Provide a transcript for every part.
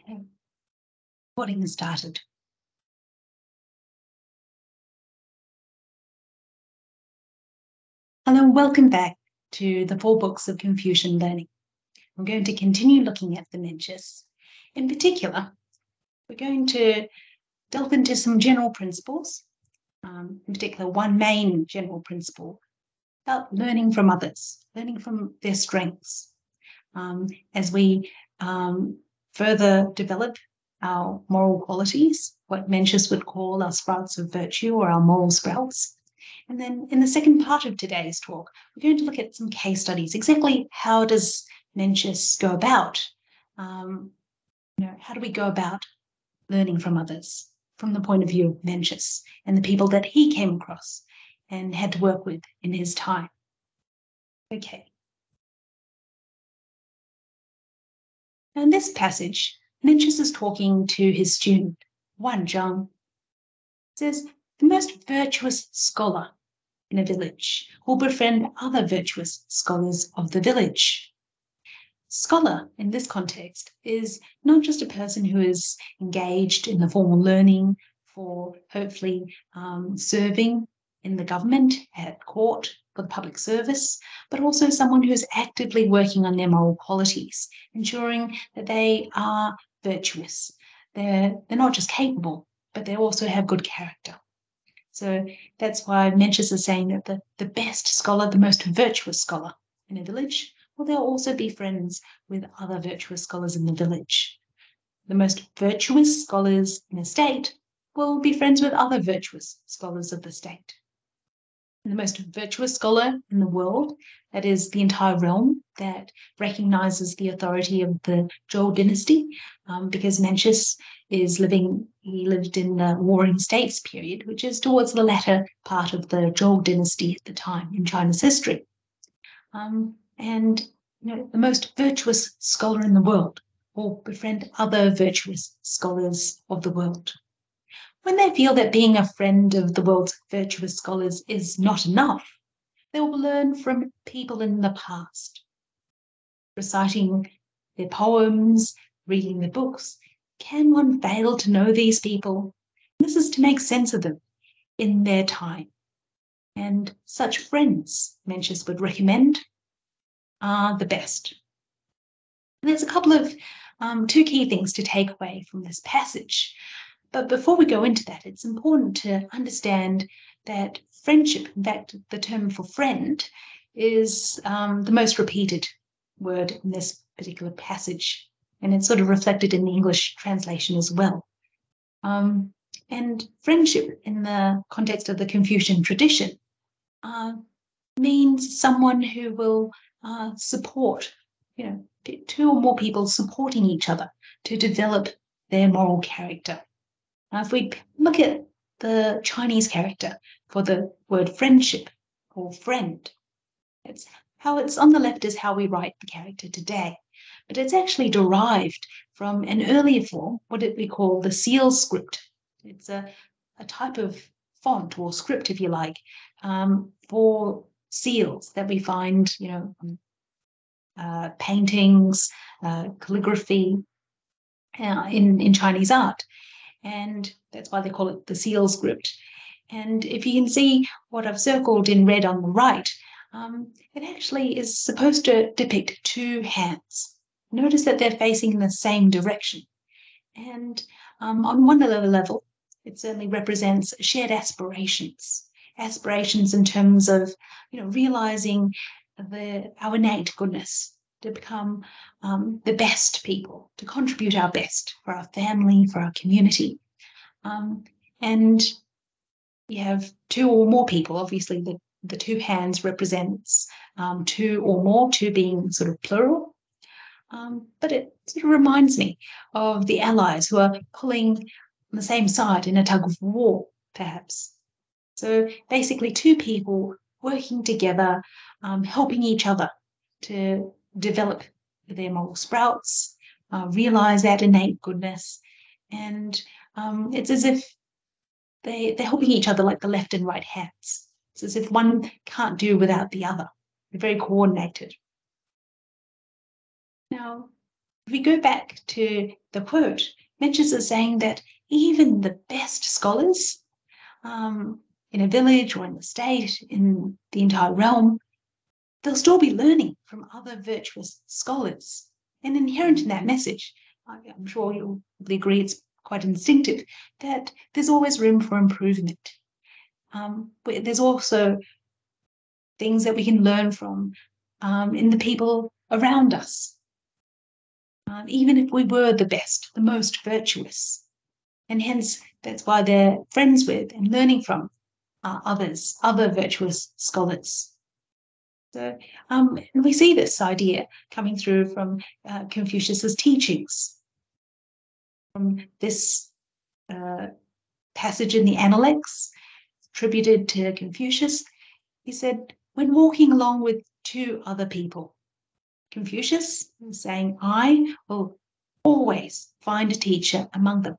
Okay. Recording started. Hello and welcome back to the 4 books of Confucian learning. We're going to continue looking at the Mencius. In particular, we're going to delve into some general principles, in particular one main general principle about learning from others, learning from their strengths. As we further develop our moral qualities, what Mencius would call our sprouts of virtue or our moral sprouts. And then in the second part of today's talk, we're going to look at some case studies. Exactly how does Mencius go about? How do we go about learning from others from the point of view of Mencius and the people that he came across and had to work with in his time? Okay. Now in this passage, Mencius is talking to his student, Wan Zhang. It says, the most virtuous scholar in a village will befriend other virtuous scholars of the village. Scholar, in this context, is not just a person who is engaged in the formal learning for hopefully serving in the government, at court, for the public service, but also someone who is actively working on their moral qualities, ensuring that they are virtuous. They're not just capable, but they also have good character. So that's why Mencius is saying that the best scholar, the most virtuous scholar in a village, will they'll also be friends with other virtuous scholars in the village. The most virtuous scholars in a state will be friends with other virtuous scholars of the state. And the most virtuous scholar in the world, that is the entire realm that recognizes the authority of the Zhou dynasty, because Mencius he lived in the Warring States period, which is towards the latter part of the Zhou dynasty at the time in China's history. And the most virtuous scholar in the world will befriend other virtuous scholars of the world. When they feel that being a friend of the world's virtuous scholars is not enough, they will learn from people in the past, reciting their poems, reading their books. Can one fail to know these people? This is to make sense of them in their time. And such friends, Mencius would recommend, are the best. And there's a couple of 2 key things to take away from this passage. But before we go into that, it's important to understand that friendship, in fact, the term for friend, is the most repeated word in this particular passage. And it's sort of reflected in the English translation as well. And friendship in the context of the Confucian tradition means someone who will support, 2 or more people supporting each other to develop their moral character. Now, if we look at the Chinese character for the word friendship or friend, it's how it's on the left is how we write the character today. But it's actually derived from an earlier form, what we call the seal script. It's a type of font or script, if you like, for seals that we find, paintings, calligraphy in Chinese art. And that's why they call it the seal script. And if you can see what I've circled in red on the right, it actually is supposed to depict 2 hands. Notice that they're facing in the same direction. And on one level, it certainly represents shared aspirations in terms of, realizing our innate goodness, to become the best people, to contribute our best for our family, for our community. And you have 2 or more people. Obviously, the 2 hands represents 2 or more, 2 being sort of plural. But it sort of reminds me of the allies who are pulling on the same side in a tug of war, perhaps. So basically 2 people working together, helping each other to develop their moral sprouts, realize that innate goodness. And it's as if they're helping each other like the left and right hands. It's as if one can't do without the other. They're very coordinated. Now, If we go back to the quote, Mencius is saying that even the best scholars in a village or in the state, in the entire realm, they'll still be learning from other virtuous scholars. And inherent in that message, I'm sure you'll agree it's quite instinctive, that there's always room for improvement. There's also things that we can learn from in the people around us, even if we were the best, the most virtuous. And hence, that's why they're friends with and learning from other virtuous scholars. So we see this idea coming through from Confucius's teachings. From this passage in the Analects, attributed to Confucius, he said, when walking along with two other people, Confucius is saying, I will always find a teacher among them.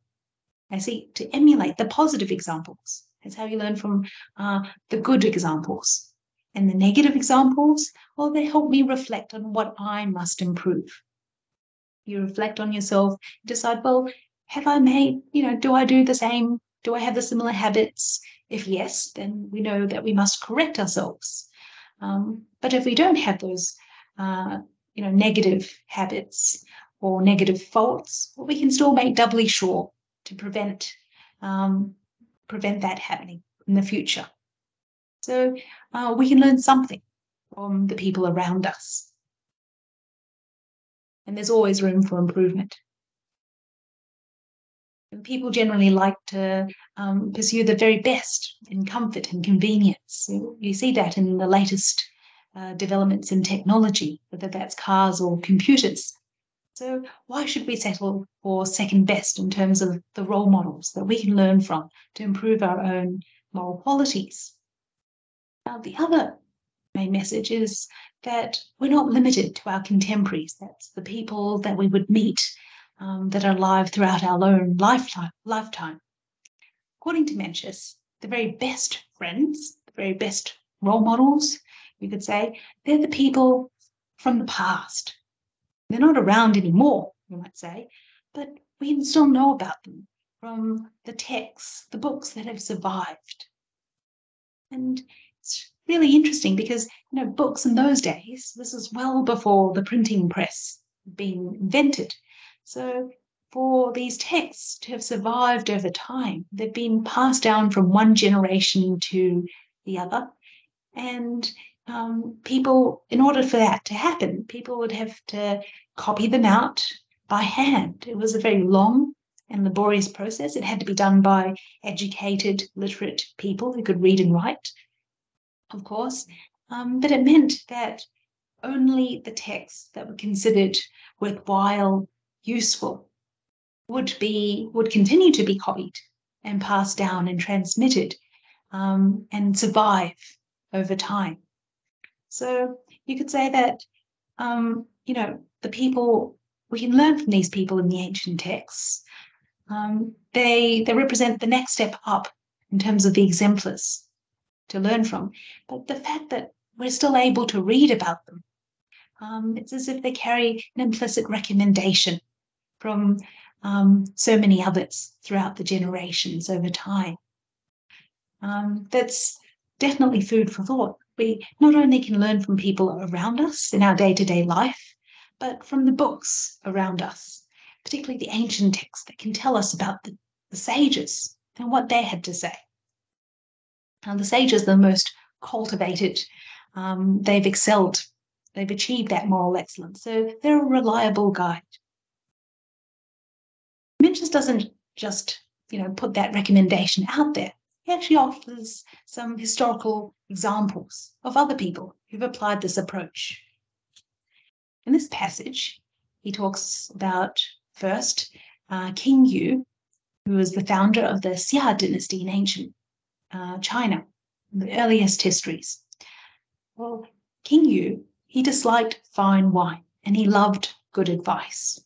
I see, to emulate the positive examples. That's how you learn from the good examples. And the negative examples, well, they help me reflect on what I must improve. You reflect on yourself, decide, well, have I made, do I do the same? Do I have the similar habits? If yes, then we know that we must correct ourselves. But if we don't have those, negative habits or negative faults, well, we can still make doubly sure to prevent that happening in the future. So we can learn something from the people around us. And there's always room for improvement. And people generally like to pursue the very best in comfort and convenience. So you see that in the latest developments in technology, whether that's cars or computers. So why should we settle for second best in terms of the role models that we can learn from to improve our own moral qualities? Now, the other main message is that we're not limited to our contemporaries. That's the people that we would meet that are alive throughout our own lifetime. According to Mencius, the very best friends, the very best role models, you could say, they're the people from the past. They're not around anymore, you might say, but we can still know about them from the texts, the books that have survived. And it's really interesting because, books in those days, this is well before the printing press being invented. So for these texts to have survived over time, they've been passed down from one generation to the other. And people, in order for that to happen, people would have to copy them out by hand. It was a very long and laborious process. It had to be done by educated, literate people who could read and write, of course. But it meant that only the texts that were considered worthwhile, useful, would continue to be copied and passed down and transmitted and survive over time. So you could say that, the people, we can learn from these people in the ancient texts. They represent the next step up in terms of the exemplars to learn from. But the fact that we're still able to read about them, it's as if they carry an implicit recommendation from so many others throughout the generations over time. That's definitely food for thought. We not only can learn from people around us in our day-to-day life, but from the books around us, particularly the ancient texts that can tell us about the sages and what they had to say. Now, the sages are the most cultivated. They've excelled. They've achieved that moral excellence. So they're a reliable guide. Mencius doesn't just, put that recommendation out there. He actually offers some historical examples of other people who've applied this approach. In this passage, he talks about first King Yu, who was the founder of the Xia dynasty in ancient China, in the earliest histories. Well, King Yu, he disliked fine wine and he loved good advice.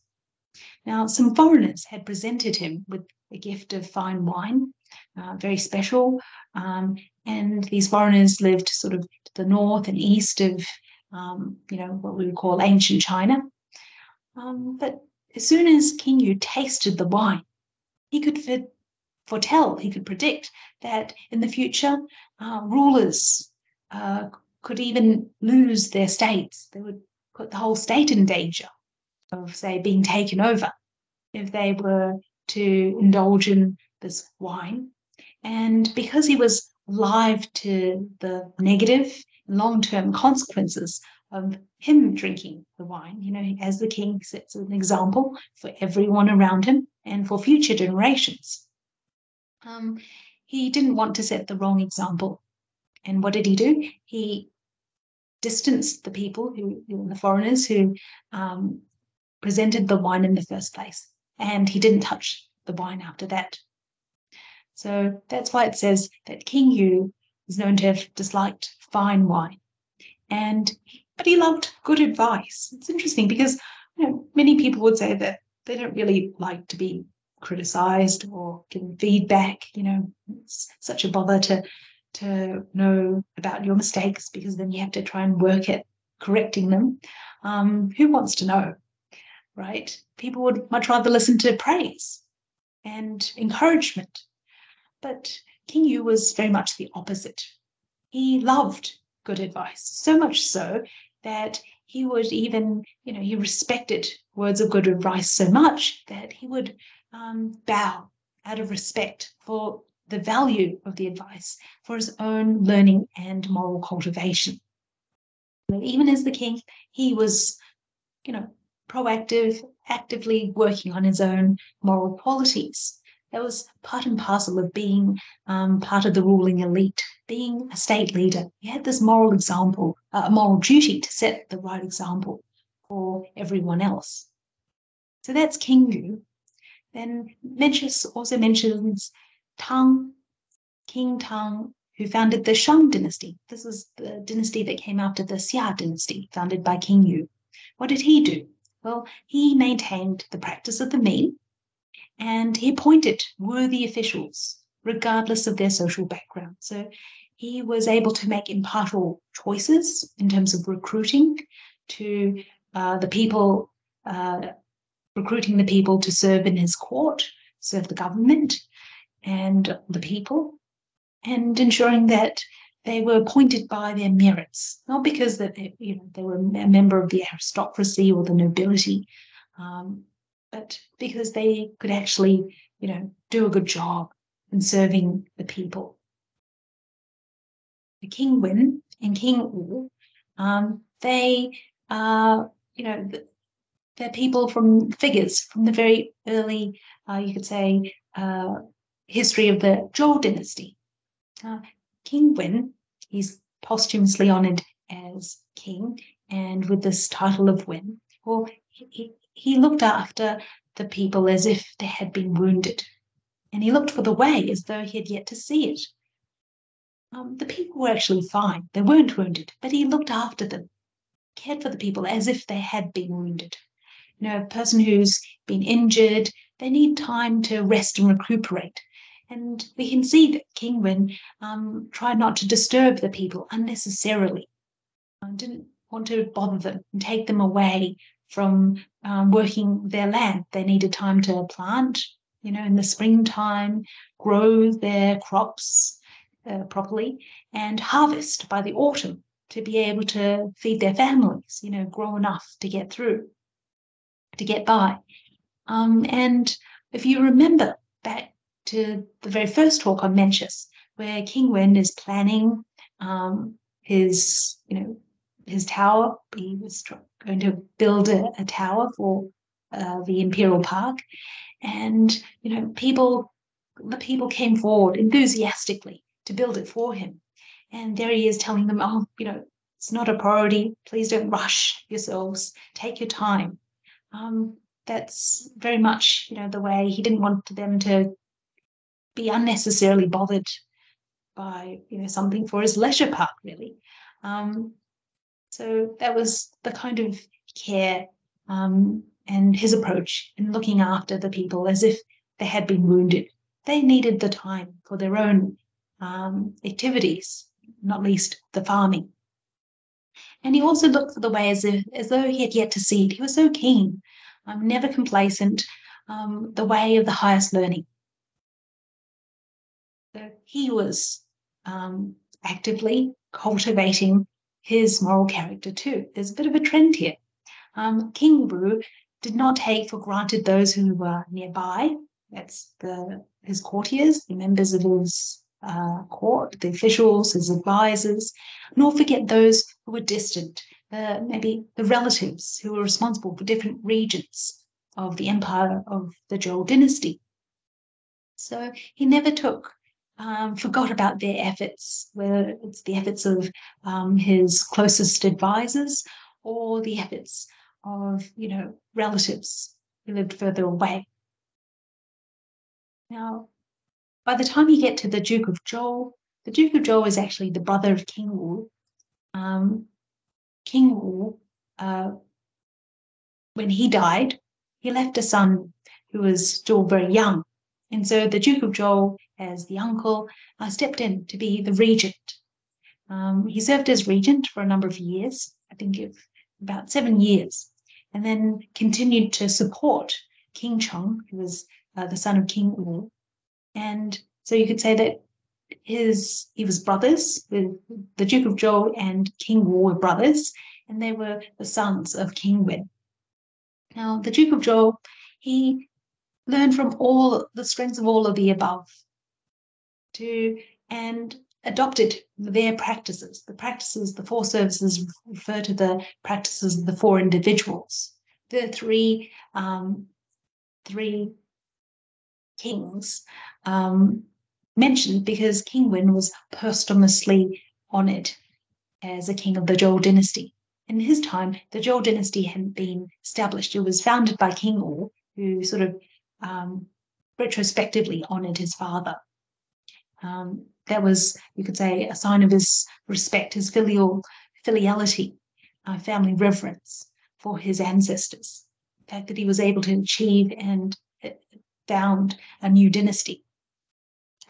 Now, some foreigners had presented him with a gift of fine wine, very special, and these foreigners lived sort of to the north and east of, what we would call ancient China. But as soon as King Yu tasted the wine, he could foretell, he could predict that in the future, rulers could even lose their states. They would put the whole state in danger of, say, being taken over if they were to indulge in this wine. And because he was alive to the negative long-term consequences of him drinking the wine, as the king sets an example for everyone around him and for future generations. He didn't want to set the wrong example. And what did he do? He distanced the people the foreigners who presented the wine in the first place. And he didn't touch the wine after that. So that's why it says that King Yu is known to have disliked fine wine. But he loved good advice. It's interesting because many people would say that they don't really like to be criticized or given feedback. It's such a bother to know about your mistakes because then you have to try and work at correcting them. Who wants to know, right? People would much rather listen to praise and encouragement. But King Yu was very much the opposite. He loved good advice, so much so that he would even, he respected words of good advice so much that he would bow out of respect for the value of the advice for his own learning and moral cultivation. Even as the king, he was, proactive, actively working on his own moral qualities. That was part and parcel of being part of the ruling elite, being a state leader. He had this moral example, moral duty to set the right example for everyone else. So that's King Yu. Then Mencius also mentions Tang, King Tang, who founded the Shang dynasty. This is the dynasty that came after the Xia dynasty, founded by King Yu. What did he do? Well, he maintained the practice of the mean, and he appointed worthy officials, regardless of their social background. So he was able to make impartial choices in terms of recruiting to the people, recruiting the people to serve in his court, serve the government and the people, and ensuring that they were appointed by their merits, not because that they were a member of the aristocracy or the nobility, but because they could actually, do a good job in serving the people. The King Wen and King Wu, they are, they're people figures from the very early, you could say, history of the Zhou dynasty. King Wen, he's posthumously honored as king, and with this title of Wen, well, he looked after the people as if they had been wounded, and he looked for the way as though he had yet to see it. The people were actually fine. They weren't wounded, but he looked after them, cared for the people as if they had been wounded. A person who's been injured, they need time to rest and recuperate. And we can see that King Wen tried not to disturb the people unnecessarily, didn't want to bother them and take them away from working their land. They needed time to plant, in the springtime, grow their crops properly, and harvest by the autumn to be able to feed their families, grow enough to get through, to get by. And if you remember back to the very first talk on Mencius, where King Wen is planning his tower. He was going to build a tower for the Imperial Park, and the people came forward enthusiastically to build it for him. And there he is telling them, it's not a priority. Please don't rush yourselves. Take your time. That's very much, the way he didn't want them to be unnecessarily bothered by, something for his leisure park, really. So that was the kind of care and his approach in looking after the people as if they had been wounded. They needed the time for their own activities, not least the farming. And he also looked for the way as though he had yet to see it. He was so keen never complacent, the way of the highest learning. So he was actively cultivating his moral character too. There's a bit of a trend here. King Wu did not take for granted those who were nearby. That's his courtiers, the members of his court, the officials, his advisors, nor forget those who were distant, maybe the relatives who were responsible for different regions of the empire of the Zhou dynasty. So he never forgot about their efforts, whether it's the efforts of his closest advisors or the efforts of, relatives who lived further away. Now, by the time you get to the Duke of Zhou, the Duke of Zhou is actually the brother of King Wu. King Wu, when he died, he left a son who was still very young. And so the Duke of Zhou, as the uncle, stepped in to be the regent. He served as regent for a number of years, I think about 7 years, and then continued to support King Cheng, who was the son of King Wu. And so you could say that he was brothers with the Duke of Zhou, and King Wu were brothers, and they were the sons of King Wen. Now, the Duke of Zhou, he learned from all the strengths of all of the above and adopted their practices. The 4 services refer to the practices of the 4 individuals. The three kings mentioned because King Wen was posthumously honored as a king of the Zhou dynasty. In his time, the Zhou dynasty hadn't been established. It was founded by King Wu, who sort of retrospectively honored his father. That was, you could say, a sign of his respect, his filiality, family reverence for his ancestors. The fact that he was able to achieve and found a new dynasty.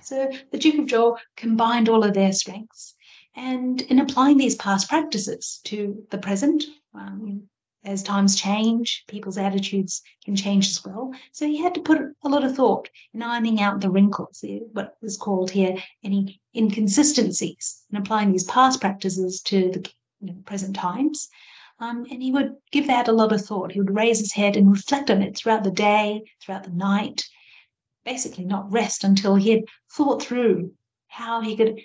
So the Duke of Zhou combined all of their strengths, and in applying these past practices to the present, as times change, people's attitudes can change as well. So he had to put a lot of thought in ironing out the wrinkles, what is called here any inconsistencies, and applying these past practices to the present times. And he would give that a lot of thought. He would raise his head and reflect on it throughout the day, throughout the night, basically not rest until he had thought through how he could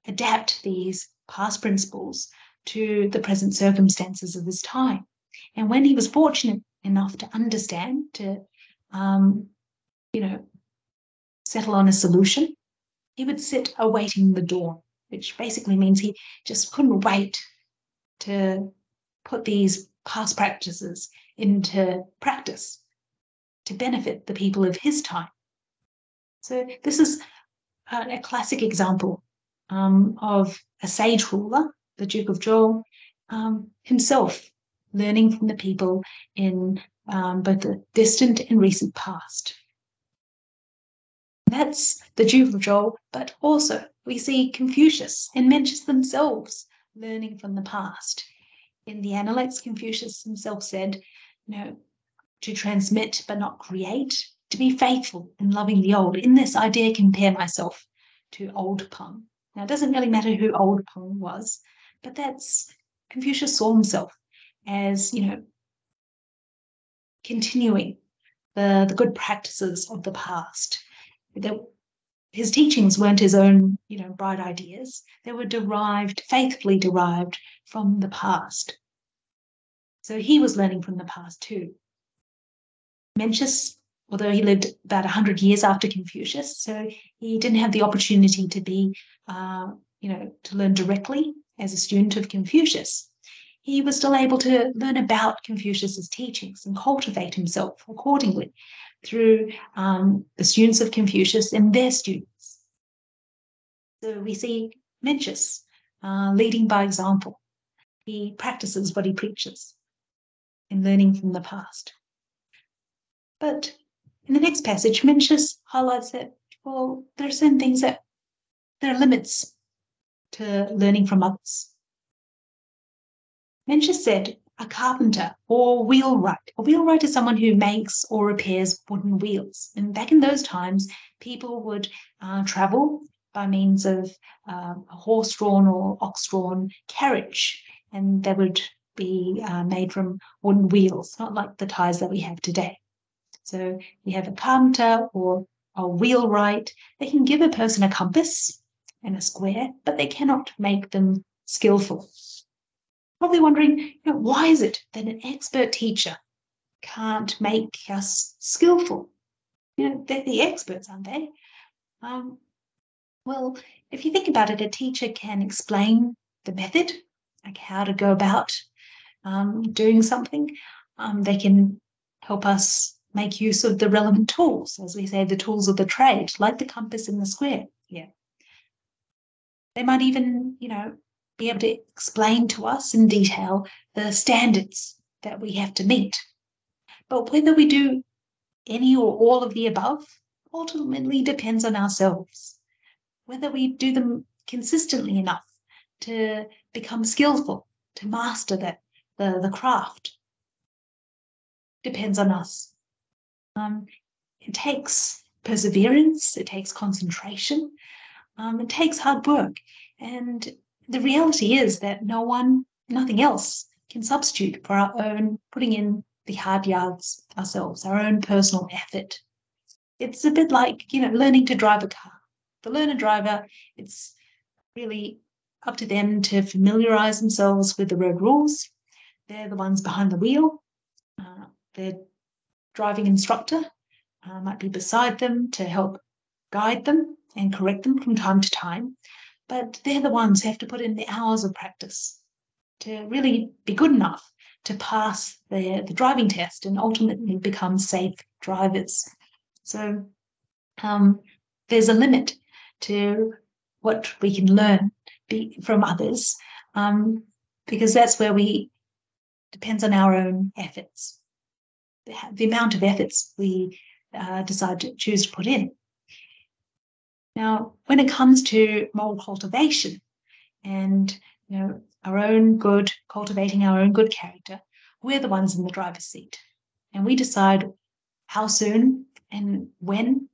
adapt these past principles to the present circumstances of his time. And when he was fortunate enough to understand, to, settle on a solution, he would sit awaiting the dawn, which basically means he just couldn't wait to put these past practices into practice to benefit the people of his time. So this is a classic example of a sage ruler, the Duke of Zhou, himself learning from the people in both the distant and recent past. That's the Duke of Zhou, but also we see Confucius and Mencius themselves learning from the past. In the Analects, Confucius himself said, to transmit but not create, to be faithful and loving the old. In this, I dare compare myself to old Peng. Now, it doesn't really matter who old Peng was, but Confucius saw himself as, continuing the good practices of the past. His teachings weren't his own, bright ideas. They were faithfully derived from the past. So he was learning from the past too. Mencius, although he lived about 100 years after Confucius, so he didn't have the opportunity to be, to learn directly as a student of Confucius. He was still able to learn about Confucius's teachings and cultivate himself accordingly through the students of Confucius and their students. So we see Mencius leading by example. He practices what he preaches in learning from the past. But in the next passage, Mencius highlights that, there are certain things that there are limits to learning from others. Mencius said, a carpenter or wheelwright. A wheelwright is someone who makes or repairs wooden wheels. And back in those times, people would travel by means of a horse-drawn or ox-drawn carriage, and they would be made from wooden wheels, not like the tyres that we have today. So we have a carpenter or a wheelwright. They can give a person a compass and a square, but they cannot make them skillful. Probably wondering, why is it that an expert teacher can't make us skillful? They're the experts, aren't they? Well, if you think about it, a teacher can explain the method, like how to go about doing something. They can help us make use of the relevant tools, as we say, the tools of the trade, like the compass and the square. Yeah. They might even, be able to explain to us in detail the standards that we have to meet. But whether we do any or all of the above ultimately depends on ourselves. Whether we do them consistently enough to become skillful, to master the craft, depends on us. It takes perseverance, it takes concentration, it takes hard work. And the reality is that nothing else can substitute for our own putting in the hard yards ourselves, our own personal effort. It's a bit like, learning to drive a car. The learner driver, it's really up to them to familiarize themselves with the road rules. They're the ones behind the wheel. The driving instructor might be beside them to help guide them and correct them from time to time. But they're the ones who have to put in the hours of practice to really be good enough to pass the driving test and ultimately become safe drivers. So there's a limit to what we can learn from others, because that's where depends on our own efforts, the amount of efforts we decide to choose to put in. Now, when it comes to moral cultivation and cultivating our own good character, we're the ones in the driver's seat, and we decide how soon and when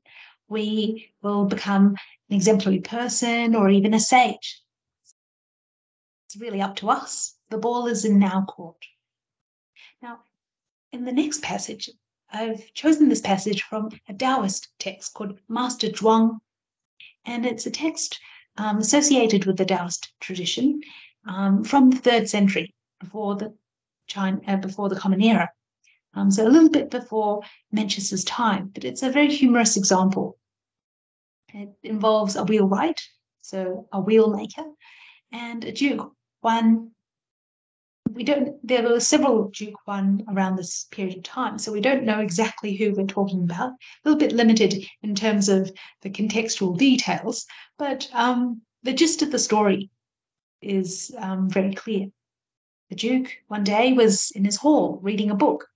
we will become an exemplary person or even a sage. It's really up to us. The ball is in our court. Now, in the next passage, I've chosen this passage from a Taoist text called Master Zhuang, and it's a text associated with the Taoist tradition from the 3rd century before the Common Era. So a little bit before Mencius's time, but it's a very humorous example. It involves a wheelwright, so a wheel maker, and a duke. There were several Duke One around this period of time, so we don't know exactly who we're talking about. A little bit limited in terms of the contextual details, but the gist of the story is very clear. The Duke one day was in his hall reading a book.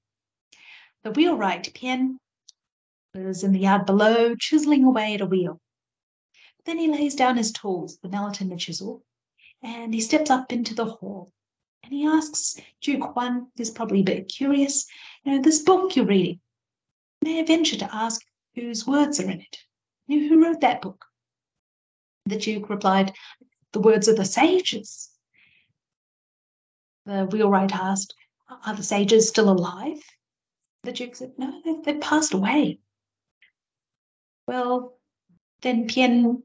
The wheelwright Pian was in the yard below, chiseling away at a wheel. Then he lays down his tools, the mallet and the chisel, and he steps up into the hall. And he asks Duke One, who's probably a bit curious, this book you're reading, may I venture to ask whose words are in it? Who wrote that book? The Duke replied, the words of the sages. The wheelwright asked, are the sages still alive? The Duke said, no, they've passed away. Well, then Pian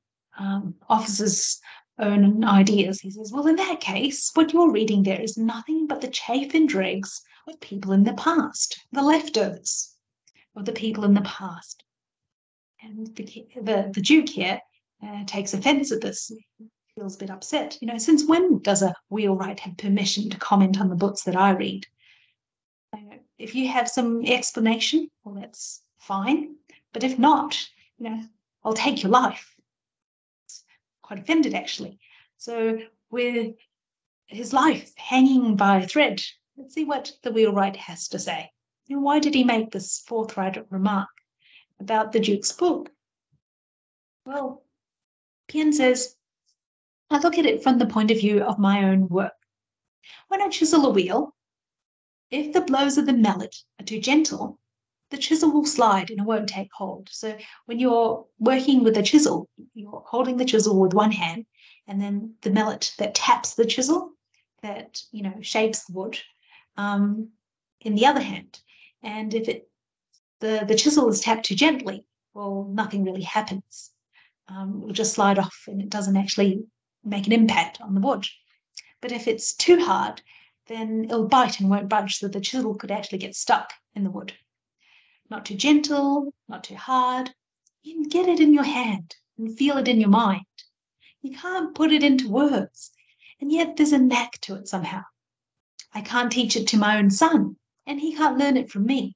offers his own ideas. He says, well, in that case, what you're reading there is nothing but the chaff and dregs of people in the past, the leftovers of the people in the past. And the Duke here takes offense at this. He feels a bit upset. Since when does a wheelwright have permission to comment on the books that I read? If you have some explanation, well, that's fine. But if not, I'll take your life. Quite offended, actually. So with his life hanging by a thread, let's see what the wheelwright has to say. Why did he make this forthright remark about the Duke's book? Well, Pian says, I look at it from the point of view of my own work. When I chisel a wheel, If the blows of the mallet are too gentle, the chisel will slide and it won't take hold. So when you're working with a chisel, you're holding the chisel with one hand, and then the mallet that taps the chisel, that shapes the wood, in the other hand. And if the chisel is tapped too gently, well, nothing really happens. It will just slide off and it doesn't actually make an impact on the wood. But if it's too hard, then it'll bite and won't budge, so the chisel could actually get stuck in the wood. Not too gentle, not too hard. You can get it in your hand and feel it in your mind. You can't put it into words, and yet there's a knack to it somehow. I can't teach it to my own son, and he can't learn it from me.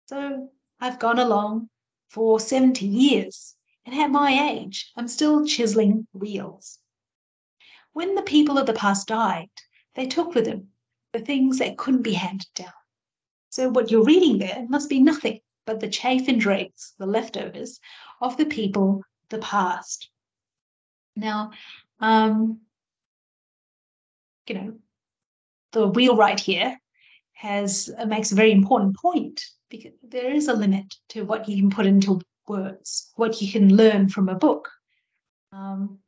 So I've gone along for 70 years, and at my age, I'm still chiseling wheels. When the people of the past died, they took with them the things that couldn't be handed down. So what you're reading there must be nothing but the chaff and dregs, the leftovers of the people of the past. Now, the wheelwright here makes a very important point, because there is a limit to what you can put into words, what you can learn from a book.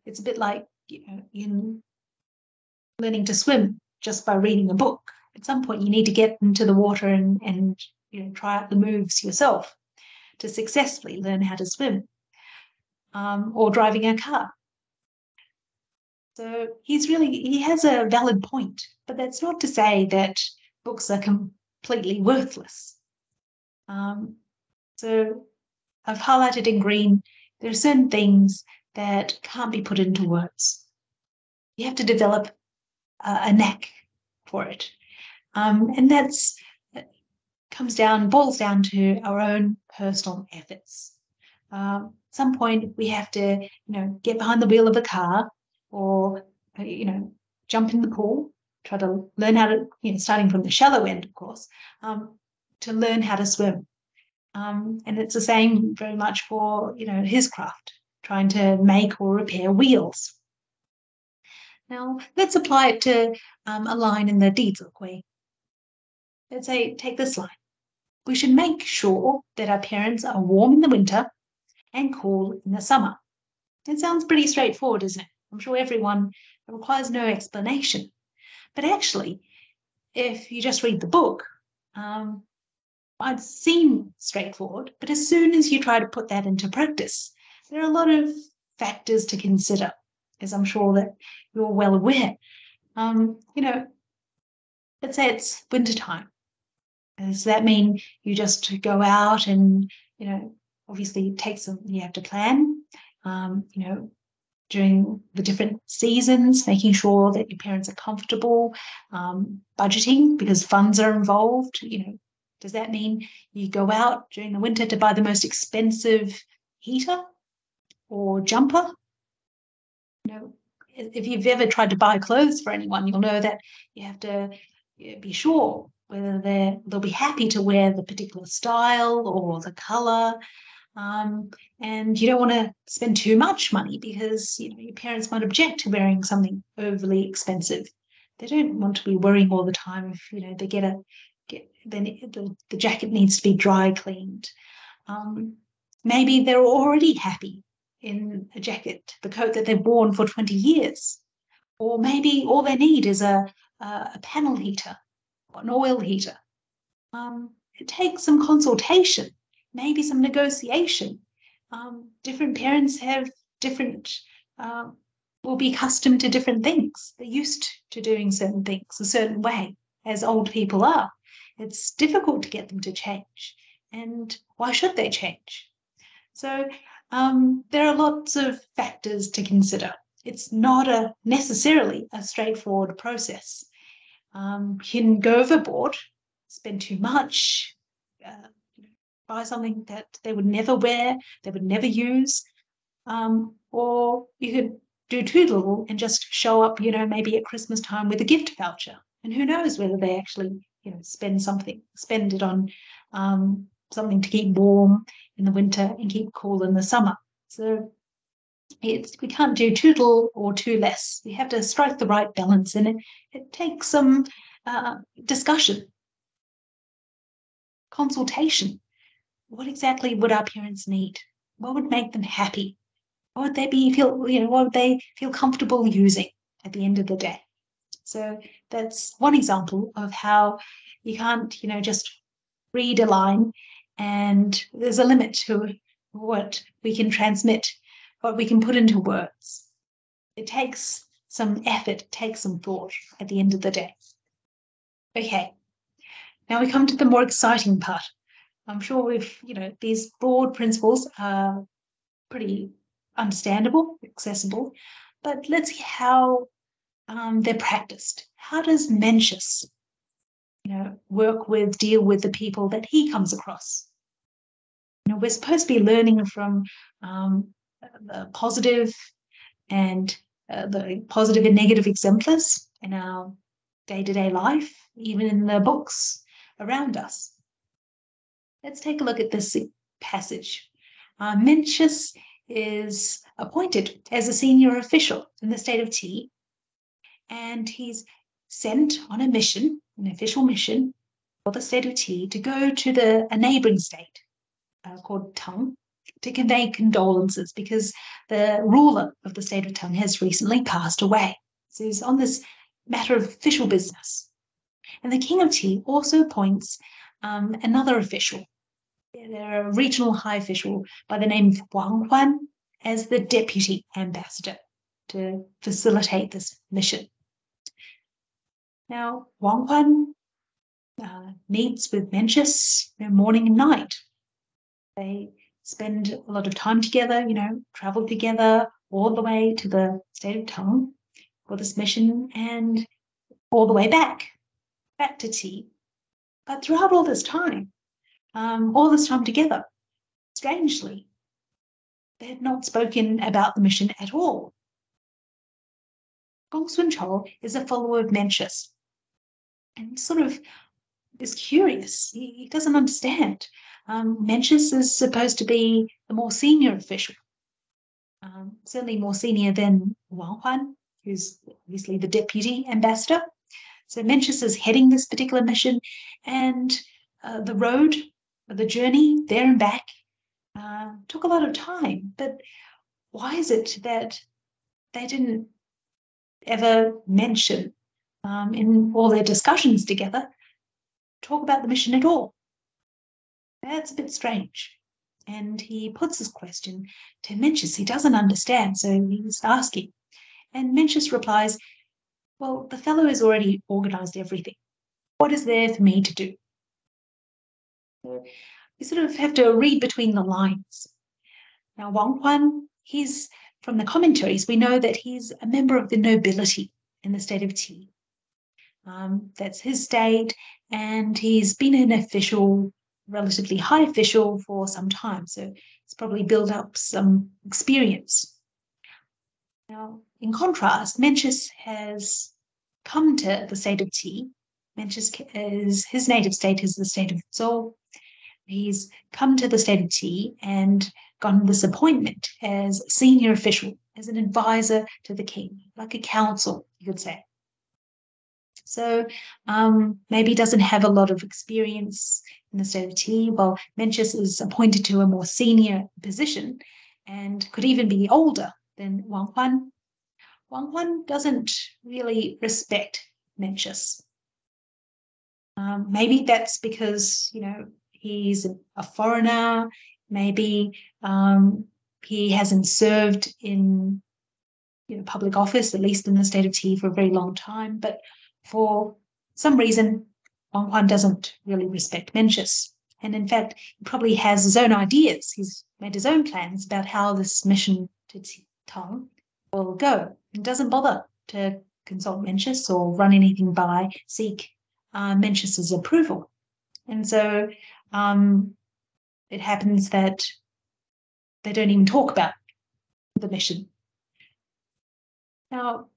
It's a bit like in learning to swim just by reading a book. At some point, you need to get into the water and try out the moves yourself to successfully learn how to swim, or driving a car. So he has a valid point, but that's not to say that books are completely worthless. So I've highlighted in green, there are certain things that can't be put into words. You have to develop a knack for it. And boils down to our own personal efforts. At some point, we have to, get behind the wheel of a car, or, jump in the pool, try to learn how to, starting from the shallow end, of course, to learn how to swim. And it's the same very much for, his craft, trying to make or repair wheels. Now, let's apply it to a line in the Diezhok way. Let's say, take this line. We should make sure that our parents are warm in the winter and cool in the summer. It sounds pretty straightforward, isn't it? I'm sure it requires no explanation. But actually, if you just read the book, might seem straightforward, but as soon as you try to put that into practice, there are a lot of factors to consider, as I'm sure that you're well aware. Let's say it's wintertime. Does that mean you just go out and, obviously you have to plan, during the different seasons, making sure that your parents are comfortable, budgeting because funds are involved. Does that mean you go out during the winter to buy the most expensive heater or jumper? If you've ever tried to buy clothes for anyone, you'll know that you have to be sure whether they'll be happy to wear the particular style or the color. And you don't want to spend too much money because your parents might object to wearing something overly expensive. They don't want to be worrying all the time if then the jacket needs to be dry cleaned. Maybe they're already happy in a jacket, the coat that they've worn for 20 years. Or maybe all they need is a panel heater or an oil heater. It takes some consultation, maybe some negotiation. Different parents have will be accustomed to different things. They're used to doing certain things a certain way, as old people are. It's difficult to get them to change. And why should they change? So there are lots of factors to consider. It's not necessarily a straightforward process. You can go overboard, spend too much, buy something that they would never wear, they would never use, or you could do too little and just show up, maybe at Christmas time with a gift voucher. And who knows whether they actually, spend it on something to keep warm in the winter and keep cool in the summer. So we can't do too little or too less. We have to strike the right balance, and it takes some discussion. consultation. What exactly would our parents need? What would make them happy? What would they feel comfortable using at the end of the day? So that's one example of how you can't, just read a line, and there's a limit to what we can transmit, what we can put into words. It takes some effort, it takes some thought at the end of the day. Okay, now we come to the more exciting part. I'm sure these broad principles are pretty understandable, accessible, but let's see how they're practiced. How does Mencius, deal with the people that he comes across? We're supposed to be learning from the positive and negative exemplars in our day-to-day life, even in the books around us. Let's take a look at this passage. Mencius is appointed as a senior official in the state of T, and he's sent on a mission, an official mission for the state of T, to go to a neighboring state called Tang to convey condolences because the ruler of the state of Tang has recently passed away. So he's on this matter of official business. And the king of T also appoints another official, a regional high official by the name of Wang Huan, as the deputy ambassador to facilitate this mission. Now, Wang Huan meets with Mencius morning and night. They spend a lot of time together, travel together all the way to the state of Tang for this mission and all the way back to T. But throughout all this time together, strangely, they had not spoken about the mission at all. Gong Sun-chou is a follower of Mencius and sort of is curious. He doesn't understand. Mencius is supposed to be the more senior official, certainly more senior than Wang Huan, who's obviously the deputy ambassador. So Mencius is heading this particular mission, and the journey there and back took a lot of time. But why is it that they didn't ever mention in all their discussions together, talk about the mission at all? That's a bit strange. And he puts this question to Mencius. He doesn't understand, so he's asking. And Mencius replies, well, the fellow has already organized everything. What is there for me to do? So you sort of have to read between the lines. Now, Wang Huan, he's from the commentaries, we know that he's a member of the nobility in the state of T. That's his state, and he's been an official, relatively high official for some time, so he's probably built up some experience. Now, in contrast, Mencius has come to the state of T. His native state is the state of Zhou. He's come to the state of T and gotten this appointment as senior official, as an advisor to the king, like a council, you could say. So maybe doesn't have a lot of experience in the state of T, while Mencius is appointed to a more senior position and could even be older than Wang Huan. Wang Huan doesn't really respect Mencius. Maybe that's because, he's a foreigner. Maybe he hasn't served in public office, at least in the state of T, for a very long time. But for some reason, Wang Huan doesn't really respect Mencius. And in fact, he probably has his own ideas. He's made his own plans about how this mission to Tang will go, and doesn't bother to consult Mencius or run anything by, seek Mencius's approval. And so it happens that they don't even talk about the mission. Now,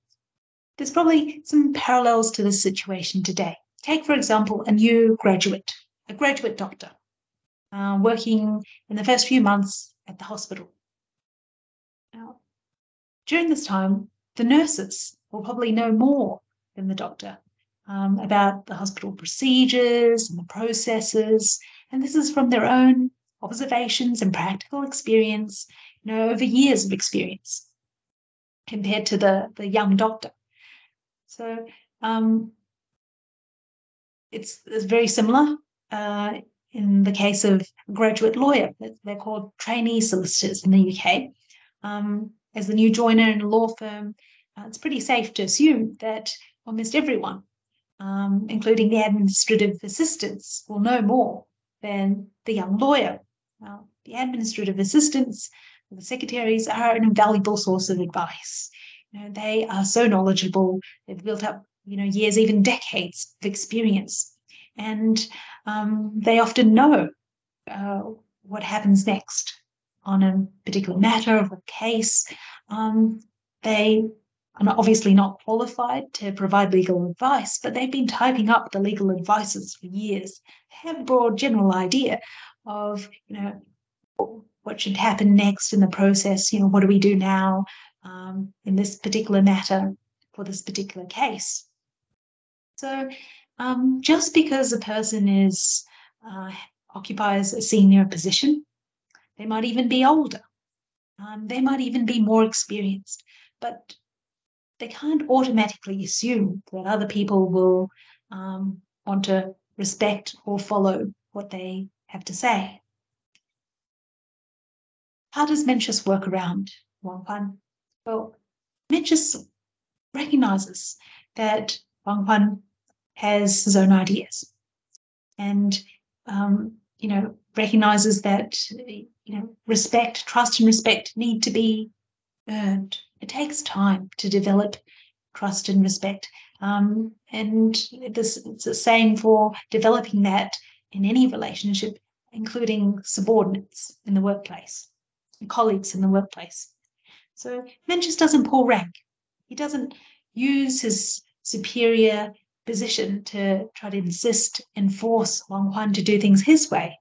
there's probably some parallels to this situation today. Take, for example, a new graduate, a graduate doctor, working in the first few months at the hospital. Now, during this time, the nurses will probably know more than the doctor about the hospital procedures and the processes And this is from their own observations and practical experience, over years of experience compared to the young doctor. So it's very similar in the case of a graduate lawyer. They're called trainee solicitors in the UK. As a new joiner in a law firm, it's pretty safe to assume that almost everyone, including the administrative assistants, will know more than the young lawyer. The administrative assistants, the secretaries, are an invaluable source of advice. They are so knowledgeable. They've built up, years, even decades of experience, and they often know what happens next on a particular matter or a case. They are obviously not qualified to provide legal advice, but they've been typing up the legal advices for years. They have a broad general idea of, what should happen next in the process. What do we do now in this particular matter for this particular case? So just because a person occupies a senior position, they might even be older, they might even be more experienced, but they can't automatically assume that other people will want to respect or follow what they have to say. How does Mencius work around Wang Huan? Well, Mencius recognizes that Wang Huan has his own ideas and, recognizes that, trust and respect need to be earned. It takes time to develop trust and respect. And it's a saying for developing that in any relationship, including subordinates in the workplace, colleagues in the workplace. So Mencius doesn't pull rank. He doesn't use his superior position to try to insist and force Wang Huan to do things his way.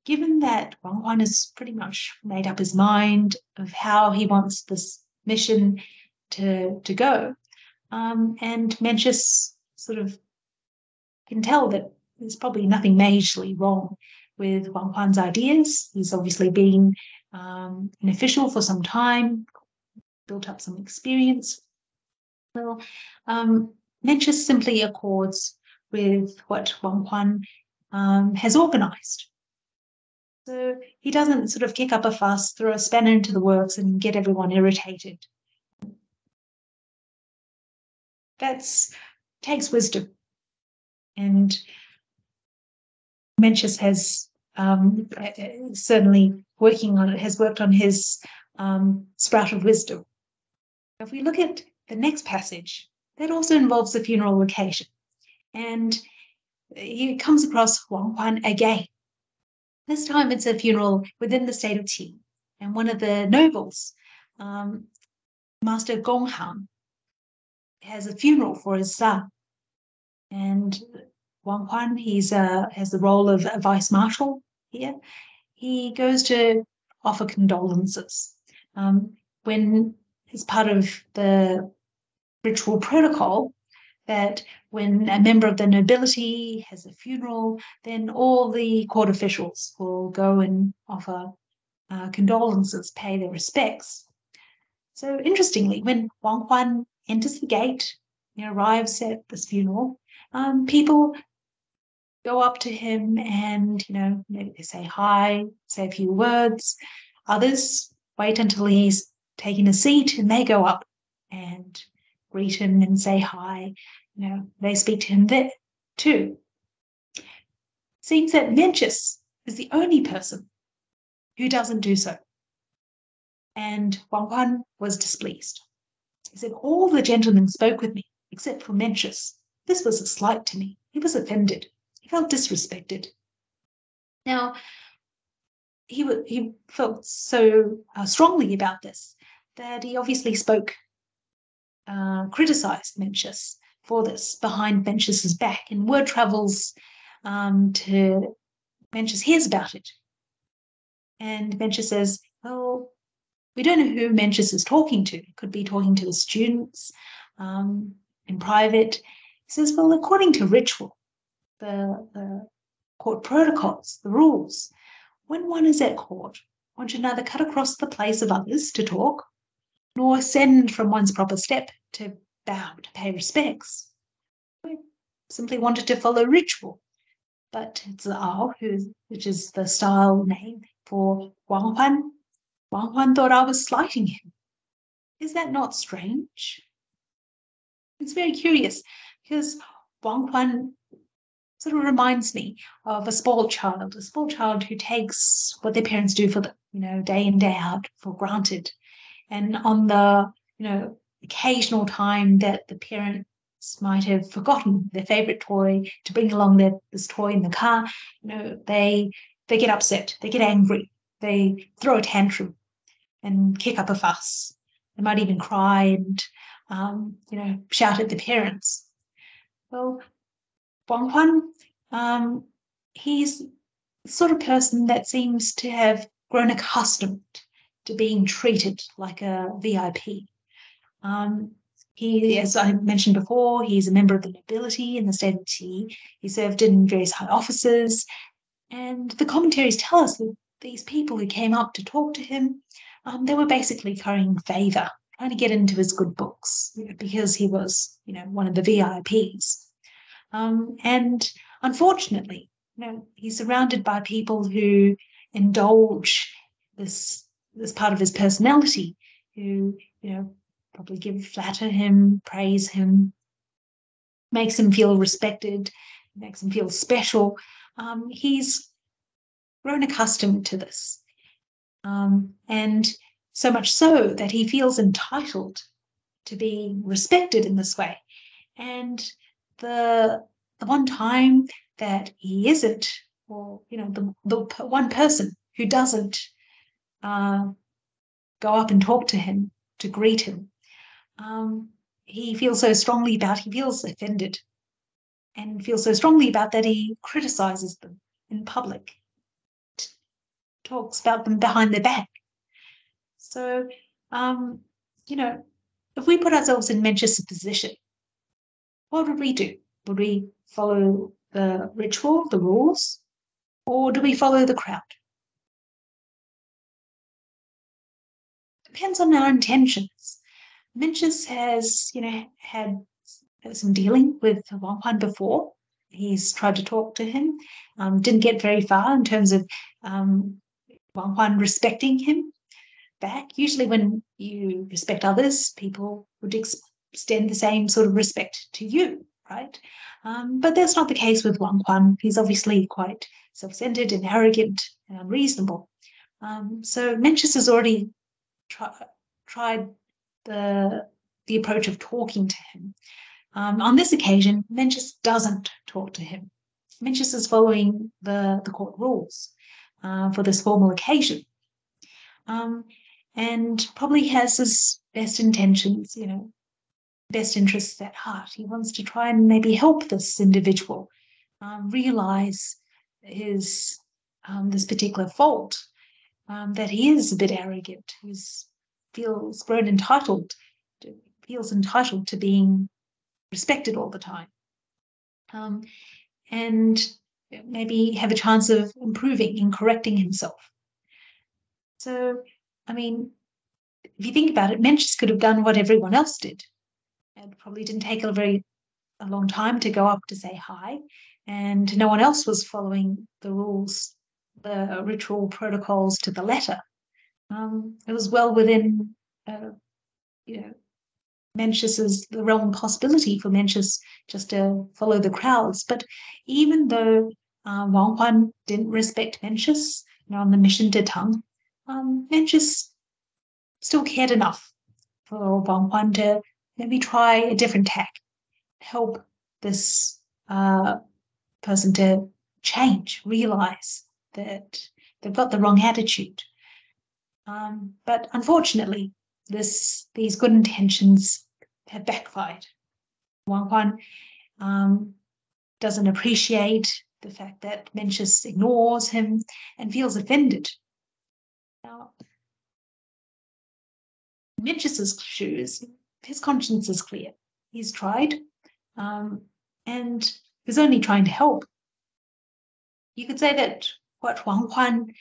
Given that Wang Huan has pretty much made up his mind of how he wants this mission to go, and Mencius sort of can tell that there's probably nothing majorly wrong with Wang Huan's ideas. He's obviously been an official for some time, built up some experience. Well, Mencius simply accords with what Wang Huan has organised. So he doesn't sort of kick up a fuss, throw a spanner into the works and get everyone irritated. That takes wisdom. And Mencius has certainly has worked on his sprout of wisdom. If we look at the next passage, that also involves the funeral occasion. And he comes across Wang Huan again. This time it's a funeral within the state of Qin. And one of the nobles, Master Gong Han, has a funeral for his son. And Wang Huan, has the role of a vice marshal here. He goes to offer condolences. When it's part of the ritual protocol that when a member of the nobility has a funeral, then all the court officials will go and offer condolences, pay their respects. So interestingly, when Wang Huan enters the gate, arrives at this funeral, people go up to him and, maybe they say hi, say a few words. Others wait until he's taken a seat and they go up and greet him and say hi. They speak to him there too. Seems that Mencius is the only person who doesn't do so. And Wang Huan was displeased. He said, all the gentlemen spoke with me, except for Mencius. This was a slight to me. He was offended. He felt disrespected. Now, he felt so strongly about this that he obviously criticized Mencius for this behind Mencius's back, and word travels to Mencius, hears about it. And Mencius says, well, we don't know who Mencius is talking to. He could be talking to the students in private. He says, well, according to ritual, the court protocols, the rules. When one is at court, one should neither cut across the place of others to talk, nor ascend from one's proper step to bow to pay respects. We simply wanted to follow ritual, but Zhao, which is the style name for Wang Huan thought I was slighting him. Is that not strange? It's very curious because Wang Huan sort of reminds me of a spoiled child who takes what their parents do for them, day in, day out for granted. And on the, occasional time that the parents might have forgotten their favorite toy to bring along this toy in the car, they get upset, they get angry, they throw a tantrum and kick up a fuss. They might even cry and, shout at the parents. Well, Wang Huan, he's the sort of person that seems to have grown accustomed to being treated like a VIP. He, as I mentioned before, he's a member of the nobility in the state of Qi. He served in various high offices, and the commentaries tell us that these people who came up to talk to him, they were basically currying favor, trying to get into his good books, because he was, one of the VIPs. And unfortunately, he's surrounded by people who indulge this part of his personality, who, probably flatter him, praise him, makes him feel respected, makes him feel special. He's grown accustomed to this. And so much so that he feels entitled to be respected in this way. And the one time that he isn't, or the one person who doesn't go up and talk to him, to greet him, he feels so strongly about, he feels offended and feels so strongly about that he criticizes them in public, talks about them behind their back. So, if we put ourselves in Mencius' position, what would we do? Would we follow the ritual, the rules, or do we follow the crowd? Depends on our intentions. Mencius has, had some dealing with Wang Huan before. He's tried to talk to him, didn't get very far in terms of Wang Huan respecting him back. Usually when you respect others, people would extend the same sort of respect to you, right? But that's not the case with Wang Huan. He's obviously quite self-centered and arrogant and unreasonable. So Mencius has already tried the approach of talking to him. On this occasion, Mencius doesn't talk to him. Mencius is following the court rules for this formal occasion. And probably has his best intentions, best interests at heart. He wants to try and maybe help this individual realize his this particular fault, that he is a bit arrogant, feels entitled to being respected all the time, and maybe have a chance of improving and correcting himself. So, I mean, if you think about it, Mencius could have done what everyone else did. It probably didn't take a long time to go up to say hi, and no one else was following the rules, the ritual protocols to the letter. It was well within, Mencius's the realm possibility for Mencius just to follow the crowds. But even though Wang Huan didn't respect Mencius, on the mission to Tang, Mencius still cared enough for Wang Huan to maybe try a different tack, help this person to change, realize that they've got the wrong attitude. But unfortunately, these good intentions have backfired. Wang Huan doesn't appreciate the fact that Mencius ignores him and feels offended. Now, Mencius's shoes, his conscience is clear. He's tried, and he's only trying to help. you could say that what Wang Huan,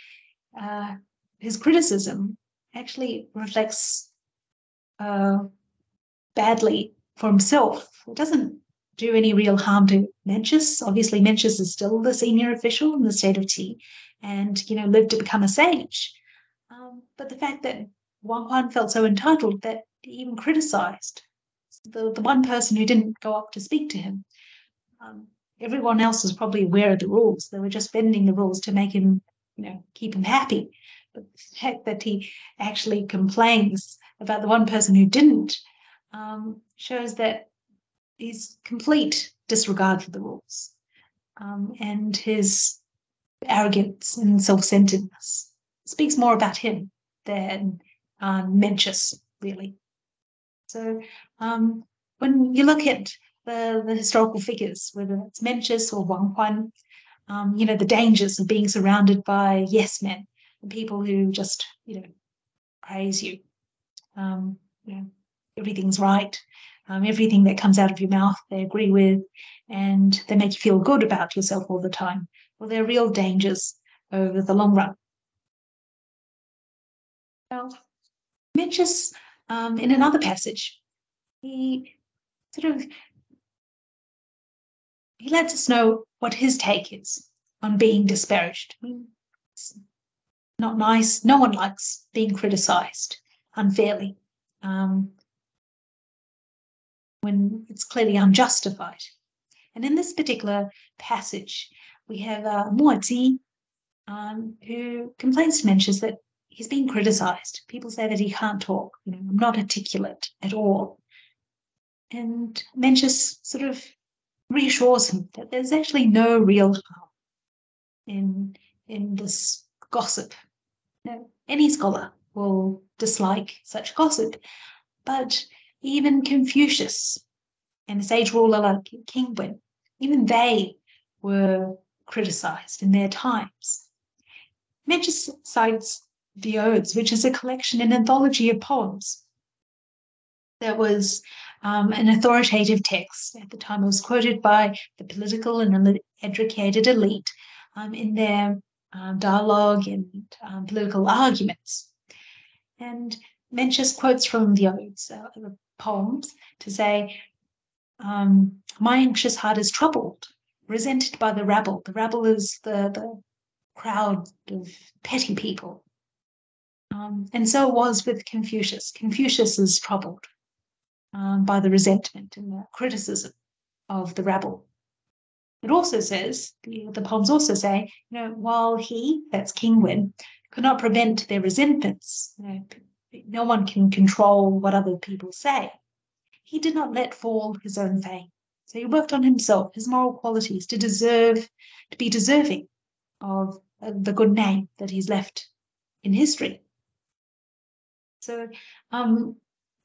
his criticism actually reflects badly for himself. It doesn't do any real harm to Mencius. Obviously, Mencius is still the senior official in the state of Qi and, lived to become a sage. But the fact that Wang Huan felt so entitled that he even criticized the one person who didn't go up to speak to him. Um, Everyone else was probably aware of the rules. They were just bending the rules to make him, keep him happy. But the fact that he actually complains about the one person who didn't shows that his complete disregard for the rules and his arrogance and self-centeredness speaks more about him than Mencius, really. So when you look at the historical figures, whether it's Mencius or Wang Huan, the dangers of being surrounded by yes men and people who just, praise you. Everything's right. Everything that comes out of your mouth, they agree with, and they make you feel good about yourself all the time. Well, they're real dangers over the long run. Now, Mencius, in another passage, he sort of he lets us know what his take is on being disparaged. I mean, it's not nice. No one likes being criticized unfairly when it's clearly unjustified. And in this particular passage, we have Muazi, who complains to Mencius that he's being criticized. People say that he can't talk, I'm not articulate at all. And Mencius sort of reassures him that there's actually no real harm in this gossip. Any scholar will dislike such gossip, but even Confucius and a sage ruler like King Wen, even they were criticized in their times. Mencius cites the Odes, which is a collection, an anthology of poems that was an authoritative text. At the time, it was quoted by the political and educated elite in their dialogue and political arguments. And Mencius quotes from the Odes, the poems, to say, my anxious heart is troubled, resented by the rabble. The rabble is the crowd of petty people. And so it was with Confucius. Confucius is troubled by the resentment and the criticism of the rabble. It also says, the poems also say, while he, that's King Wen, could not prevent their resentments, no one can control what other people say, he did not let fall his own fame. So he worked on himself, his moral qualities, to be deserving of the good name that he's left in history. So,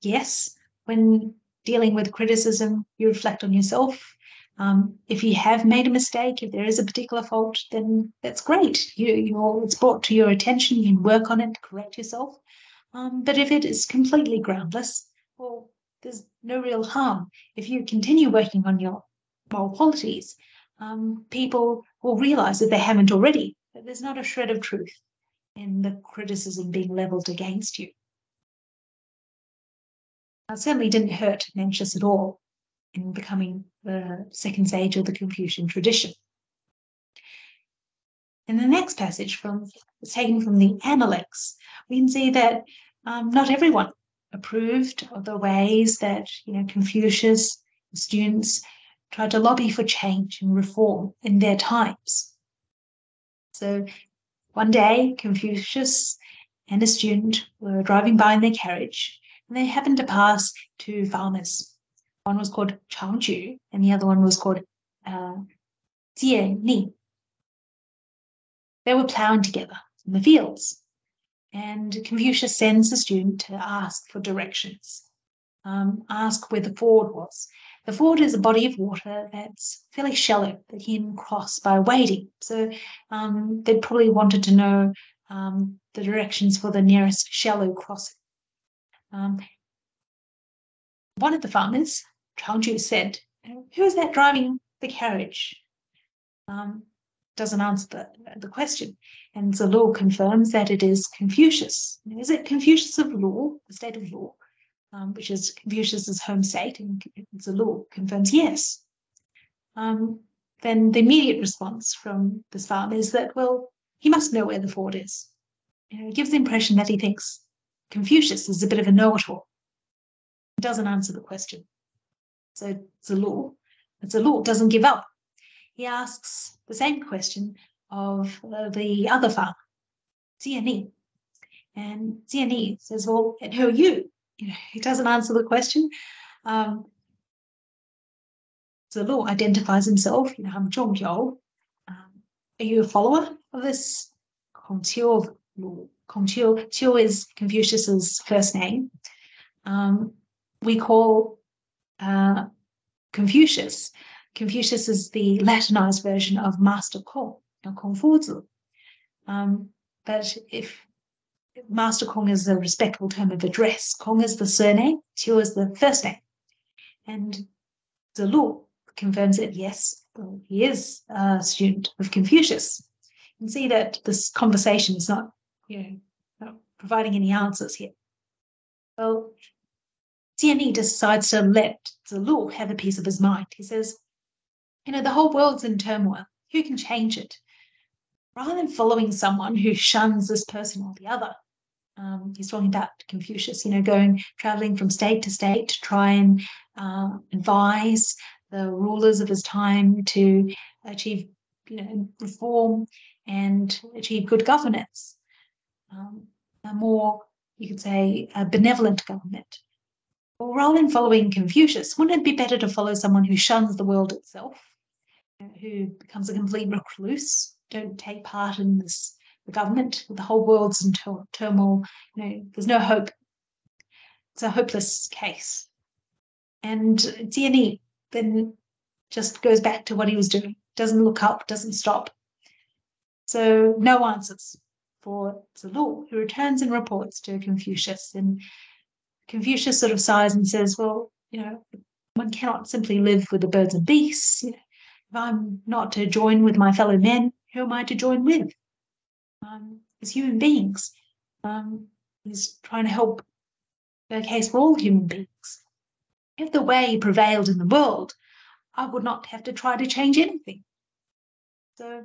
yes, when dealing with criticism, you reflect on yourself. If you have made a mistake, if there is a particular fault, then that's great. It's brought to your attention, you can work on it, correct yourself. But if it is completely groundless, well, there's no real harm. If you continue working on your moral qualities, people will realize if they haven't already, that there's not a shred of truth in the criticism being leveled against you. It certainly didn't hurt Mencius at all in becoming the second sage of the Confucian tradition. In the next passage, taken from the Analects, we can see that not everyone approved of the ways that Confucius, the students, tried to lobby for change and reform in their times. So one day, Confucius and a student were driving by in their carriage, and they happened to pass two farmers. One was called Changju, and the other one was called Jie Ni. They were ploughing together in the fields, and Confucius sends the student to ask for directions, ask where the ford was. The ford is a body of water that's fairly shallow that you can cross by wading. So they probably wanted to know the directions for the nearest shallow crossing. One of the farmers, Changju, said, "Who is that driving the carriage?" doesn't answer the question. And Zelu confirms that it is Confucius. Is it Confucius of law, the state of law, which is Confucius's home state? And Zelu confirms yes. Then the immediate response from this farmer is that, well, he must know where the ford is. It gives the impression that he thinks Confucius is a bit of a know-it-all. He doesn't answer the question. So Zelu doesn't give up. He asks the same question of the other farmer, Ziani. And Ziani says, well, and who are you? He doesn't answer the question. Zelu identifies himself, I'm Zhong Yao. Are you a follower of this Kongqiu law? Kongqiu is Confucius's first name. We call Confucius is the Latinized version of Master Kong, Kong Fuzi. But if Master Kong is a respectful term of address, Kong is the surname, Qiu is the first name. And Zelu confirms that, yes, well, he is a student of Confucius. You can see that this conversation is not providing any answers here. Well, Jiani decides to let Zelu have a piece of his mind. He says, the whole world's in turmoil. Who can change it? Rather than following someone who shuns this person or the other, he's talking about Confucius, traveling from state to state to try and advise the rulers of his time to achieve, reform and achieve good governance. A more, you could say, a benevolent government. Well, rather than following Confucius, wouldn't it be better to follow someone who shuns the world itself, who becomes a complete recluse, don't take part in the government, the whole world's in turmoil, there's no hope. It's a hopeless case. And Ziani then just goes back to what he was doing, doesn't look up, doesn't stop. So no answers for Zelu, who returns and reports to Confucius. And Confucius sort of sighs and says, well, one cannot simply live with the birds and beasts. If I'm not to join with my fellow men, who am I to join with? As human beings. He's trying to help the case for all human beings. If the way prevailed in the world, I would not have to try to change anything. So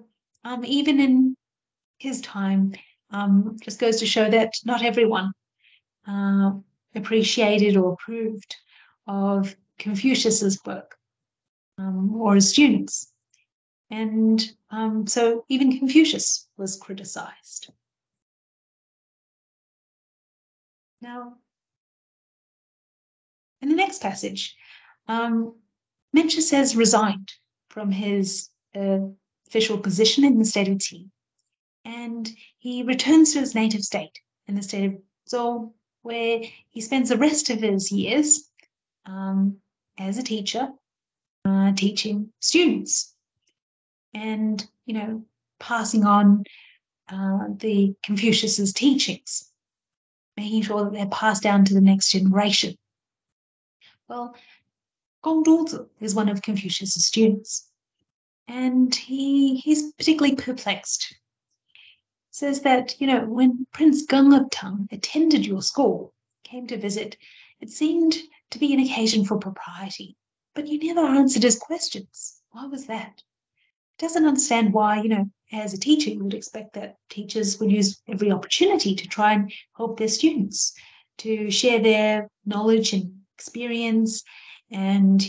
even in his time, just goes to show that not everyone appreciated or approved of Confucius's work or his students. And so even Confucius was criticized. Now, in the next passage, Mencius has resigned from his official position in the state of Qi, and he returns to his native state in the state of Zhou, where he spends the rest of his years as a teacher, teaching students and, passing on the Confucius's teachings, making sure that they're passed down to the next generation. Well, Gongduzi is one of Confucius's students, and he's particularly perplexed. Says that, when Prince Geng of Tang attended your school, came to visit, it seemed to be an occasion for propriety, but you never answered his questions. Why was that? He doesn't understand why, as a teacher, you would expect that teachers would use every opportunity to try and help their students, to share their knowledge and experience and,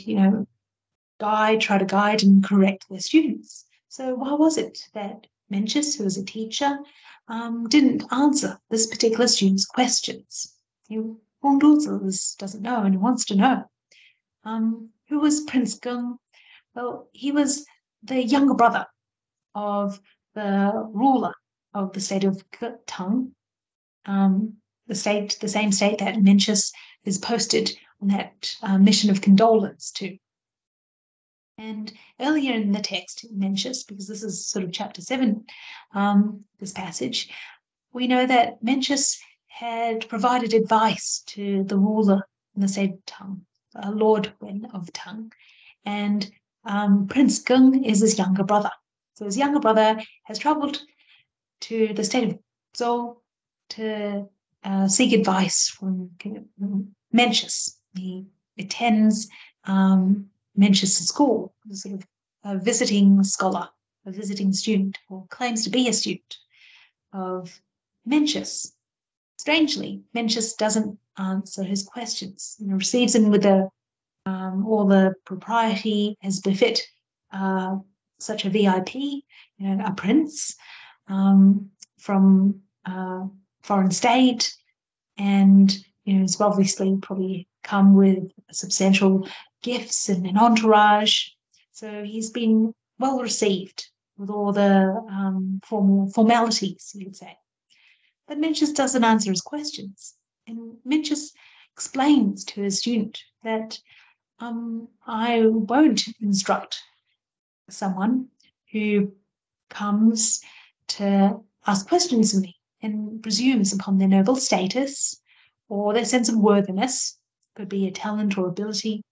try to guide and correct their students. So why was it that Mencius, who was a teacher, didn't answer this particular student's questions? Gongduzi doesn't know and he wants to know. Who was Prince Geng? Well, he was the younger brother of the ruler of the state of Tang, the same state that Mencius is posted on that mission of condolence to. And earlier in the text, Mencius, because this is sort of chapter 7, this passage, we know that Mencius had provided advice to the ruler in the state of Tang, Lord Wen of Tang, and Prince Geng is his younger brother. So his younger brother has travelled to the state of Zhou to seek advice from Mencius. He attends Mencius' school, sort of a visiting scholar, a visiting student, or claims to be a student of Mencius. Strangely, Mencius doesn't answer his questions and receives him with all the propriety as befit such a VIP, a prince from foreign state, and has obviously probably come with substantial gifts and an entourage. So he's been well received with all the formalities, you could say. But Mencius doesn't answer his questions. And Mencius explains to his student that I won't instruct someone who comes to ask questions of me and presumes upon their noble status or their sense of worthiness, could be a talent or ability,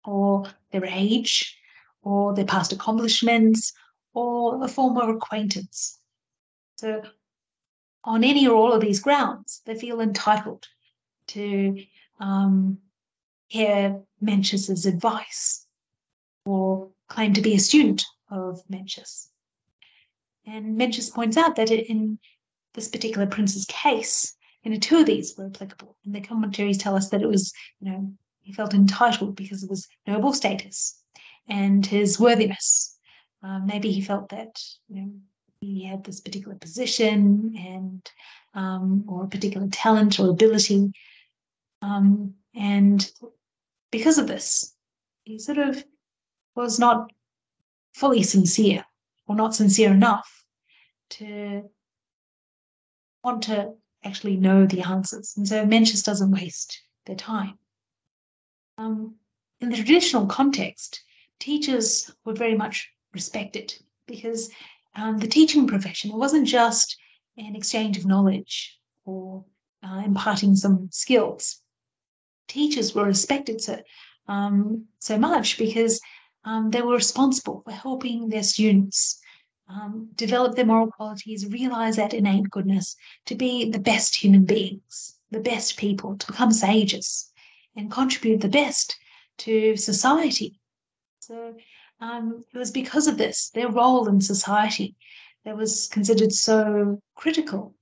or their age, or their past accomplishments, or a former acquaintance. So on any or all of these grounds, they feel entitled to hear Mencius's advice or claim to be a student of Mencius. And Mencius points out that in this particular prince's case, two of these were applicable. And the commentaries tell us that it was, he felt entitled because of his noble status and his worthiness. Maybe he felt that, he had this particular position and or a particular talent or ability. And because of this, he sort of was not fully sincere or not sincere enough to want to actually know the answers. And so Mencius doesn't waste their time. In the traditional context, teachers were very much respected because the teaching profession wasn't just an exchange of knowledge or imparting some skills. Teachers were respected so much because they were responsible for helping their students develop their moral qualities, realize that innate goodness, to be the best human beings, the best people, to become sages and contribute the best to society. So it was because of this, their role in society, that was considered so critical,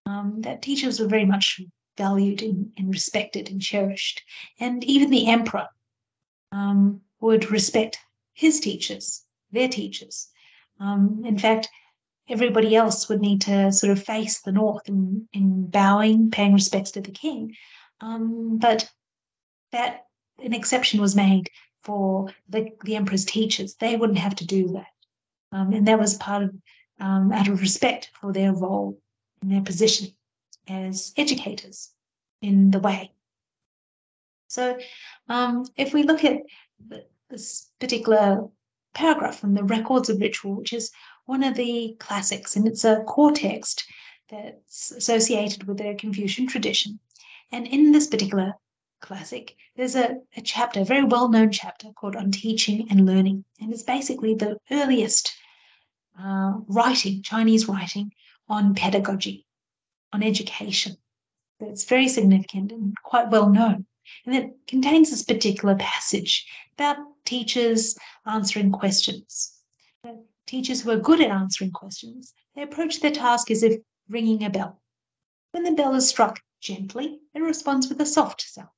that teachers were very much valued and respected and cherished. And even the emperor would respect his teachers, their teachers. In fact, everybody else would need to sort of face the north in bowing, paying respects to the king. But that an exception was made for the emperor's teachers. They wouldn't have to do that. And that was part of, out of respect for their role and their position as educators in the way. So if we look at this particular paragraph from the Records of Ritual, which is one of the classics, and it's a core text that's associated with the Confucian tradition. And in this particular classic, there's a chapter, a very well-known chapter called On Teaching and Learning. And it's basically the earliest writing, Chinese writing, on pedagogy, on education. So it's very significant and quite well known. And it contains this particular passage about teachers answering questions. Teachers who are good at answering questions, they approach their task as if ringing a bell. When the bell is struck gently, it responds with a soft sound.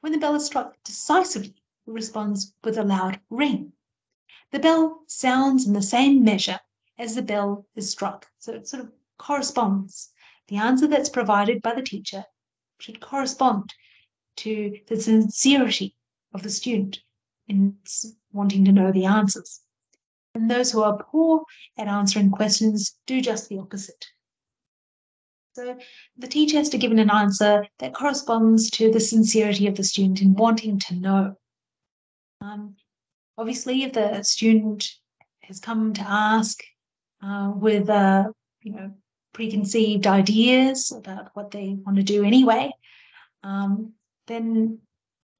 When the bell is struck decisively, it responds with a loud ring. The bell sounds in the same measure as the bell is struck, so it sort of corresponds. The answer that's provided by the teacher should correspond to the sincerity of the student in wanting to know the answers. And those who are poor at answering questions do just the opposite. So the teacher has to give an answer that corresponds to the sincerity of the student in wanting to know. Obviously, if the student has come to ask with preconceived ideas about what they want to do anyway, then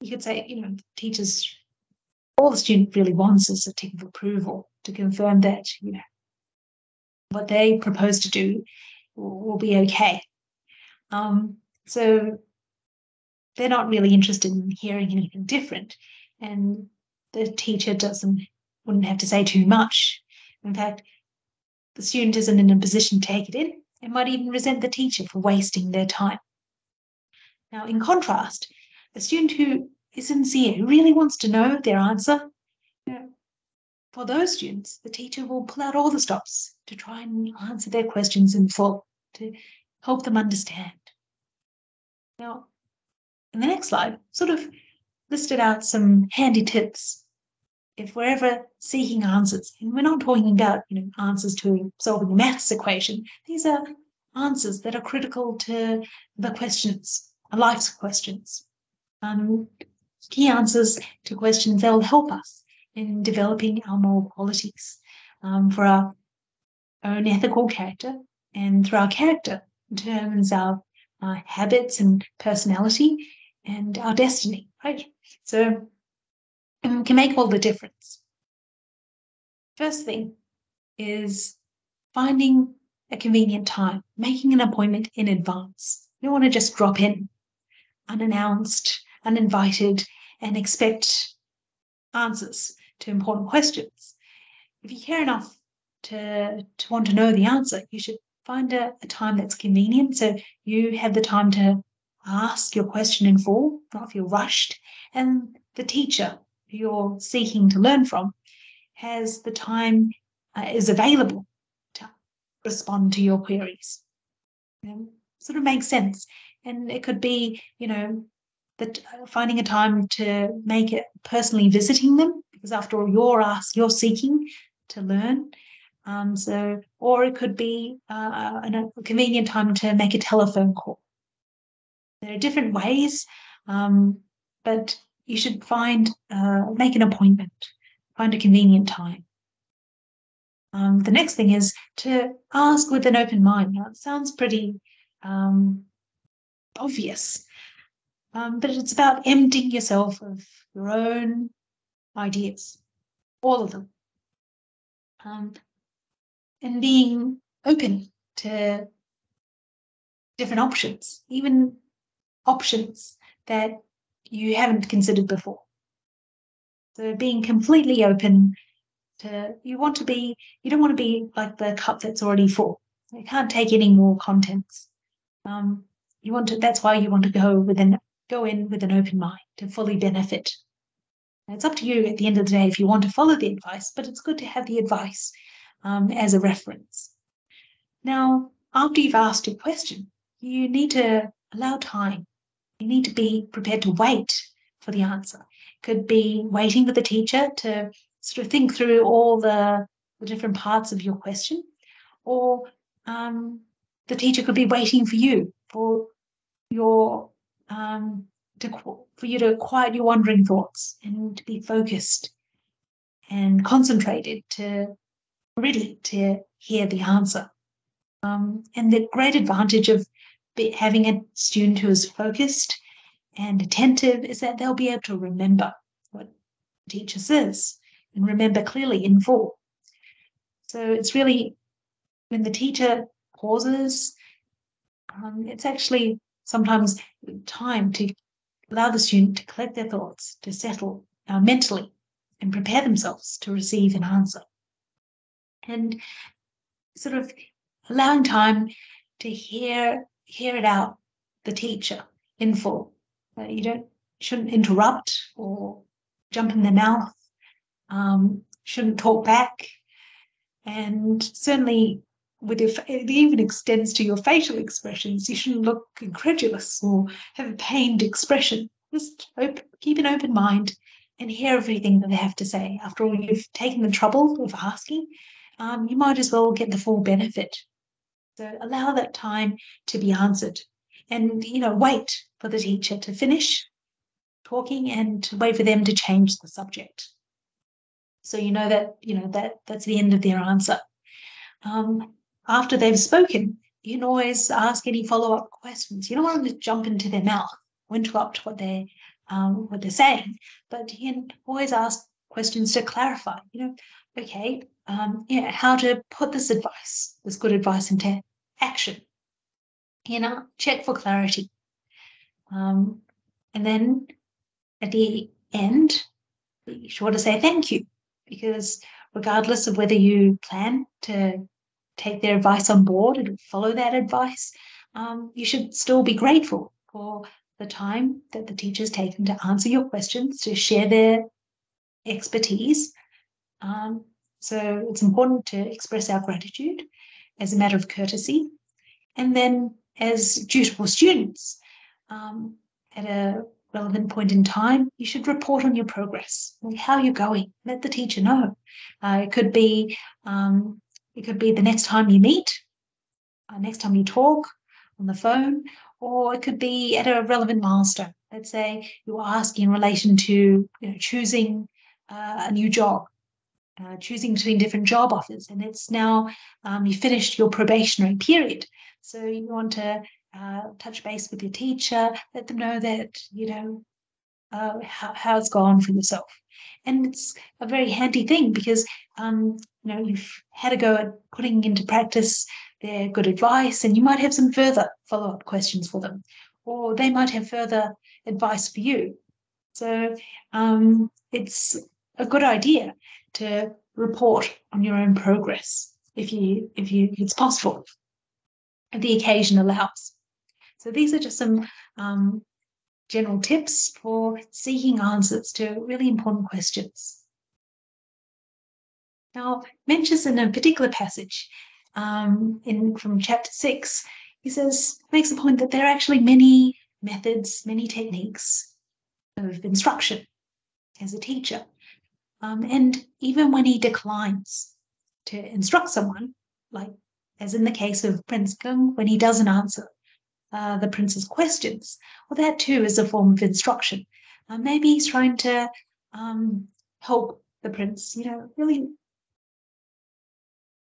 you could say, teachers all the student really wants is a tick of approval to confirm that, what they propose to do will be okay. So they're not really interested in hearing anything different, and the teacher wouldn't have to say too much. In fact, the student isn't in a position to take it in and might even resent the teacher for wasting their time. Now, in contrast, a student who is sincere, who really wants to know their answer, for those students, the teacher will pull out all the stops to try and answer their questions in full, to help them understand. Now, in the next slide, sort of listed out some handy tips if we're ever seeking answers. And we're not talking about, answers to solving a maths equation. These are answers that are critical to the questions, life's questions. Key answers to questions that will help us in developing our moral qualities for our own ethical character, and through our character determines our habits and personality and our destiny, right? So it can make all the difference. First thing is finding a convenient time, making an appointment in advance. You don't want to just drop in unannounced, uninvited, and expect answers to important questions. If you care enough to want to know the answer, you should find a time that's convenient so you have the time to ask your question in full, not feel rushed, and the teacher who you're seeking to learn from has the time, is available to respond to your queries. Sort of makes sense. And it could be, that finding a time to make it personally visiting them, because after all, you're seeking to learn. Or it could be a convenient time to make a telephone call. There are different ways, but you should make an appointment, find a convenient time. The next thing is to ask with an open mind. Now, it sounds pretty obvious, but it's about emptying yourself of your own ideas, all of them, and being open to different options, even options that you haven't considered before. So being completely open you don't want to be like the cup that's already full. You can't take any more contents. That's why you want to go in with an open mind to fully benefit. It's up to you at the end of the day if you want to follow the advice, but it's good to have the advice as a reference. Now, after you've asked your question, you need to allow time. You need to be prepared to wait for the answer. It could be waiting for the teacher to sort of think through all the different parts of your question, or the teacher could be waiting for you for you to quiet your wandering thoughts and to be focused and concentrated ready to hear the answer. And the great advantage of having a student who is focused and attentive is that they'll be able to remember what the teacher says and remember clearly in full. So it's really when the teacher pauses, it's actually sometimes time to allow the student to collect their thoughts, to settle mentally and prepare themselves to receive an answer. And sort of allowing time to hear it out, the teacher in full. You shouldn't interrupt or jump in their mouth, shouldn't talk back, and certainly it even extends to your facial expressions. You shouldn't look incredulous or have a pained expression. Just keep an open mind and hear everything that they have to say. After all, you've taken the trouble of asking, you might as well get the full benefit. So allow that time to be answered, and wait for the teacher to finish talking and wait for them to change the subject. So that's the end of their answer. After they've spoken, you can always ask any follow-up questions. You don't want to jump into their mouth or interrupt what they're saying, but you can always ask questions to clarify, okay, how to put this good advice into action, check for clarity. And then at the end, be sure to say thank you, because regardless of whether you plan to take their advice on board and follow that advice, you should still be grateful for the time that the teacher's taken to answer your questions, to share their expertise. So it's important to express our gratitude as a matter of courtesy. And then as dutiful students, at a relevant point in time, you should report on your progress, how you're going. Let the teacher know. It could be the next time you meet, next time you talk on the phone, or it could be at a relevant milestone. Let's say you ask in relation to choosing a new job, choosing between different job offers, and it's now you finished your probationary period. So you want to touch base with your teacher, let them know that how it's gone for yourself. And it's a very handy thing because you've had a go at putting into practice their good advice, and you might have some further follow-up questions for them, or they might have further advice for you. So it's a good idea to report on your own progress if it's possible, if the occasion allows. So these are just some general tips for seeking answers to really important questions. Now, Mencius in a particular passage from chapter 6, he makes the point that there are actually many methods, many techniques of instruction as a teacher. And even when he declines to instruct someone, like as in the case of Prince Kung, when he doesn't answer the prince's questions, well, that too is a form of instruction. Maybe he's trying to help the prince, really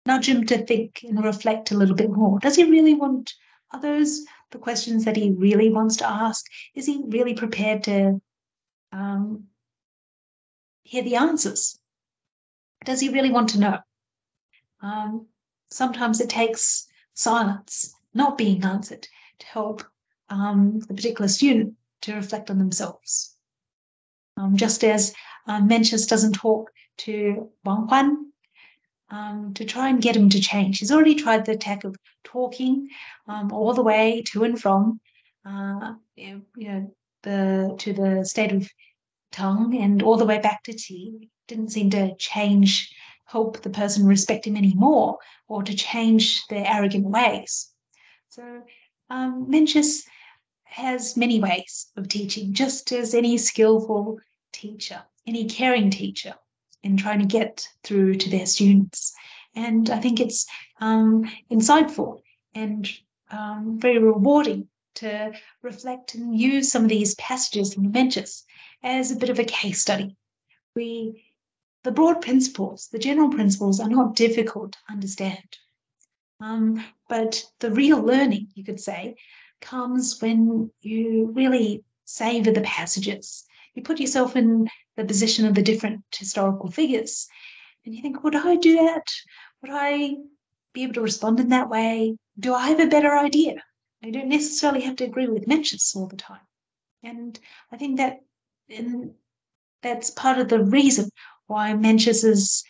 nudge him to think and reflect a little bit more. Does he really are those the questions that he really wants to ask? Is he really prepared to hear the answers? Does he really want to know? Sometimes it takes silence, not being answered, to help the particular student to reflect on themselves. Just as Mencius doesn't talk to Wang Huan to try and get him to change. He's already tried the tack of talking all the way to and from to the state of tongue and all the way back to tea. Didn't seem to help the person respect him anymore, or to change their arrogant ways. So Mencius has many ways of teaching, just as any skillful teacher, any caring teacher, in trying to get through to their students. And I think it's insightful and very rewarding to reflect and use some of these passages from Mencius as a bit of a case study. The broad principles, the general principles, are not difficult to understand. But the real learning, you could say, comes when you really savor the passages. You put yourself in the position of the different historical figures, and you think, would I do that? Would I be able to respond in that way? Do I have a better idea? I don't necessarily have to agree with Mencius all the time. And I think that's part of the reason why Mencius has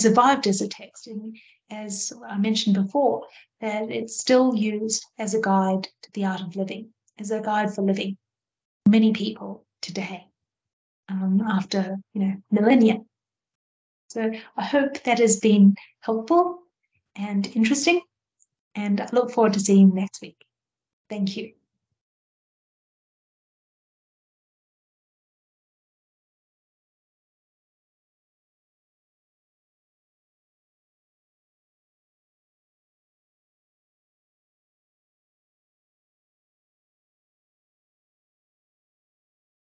survived as a text. And as I mentioned before, that it's still used as a guide to the art of living, as a guide for living for many people today, after millennia. So I hope that has been helpful and interesting, and I look forward to seeing you next week. Thank you.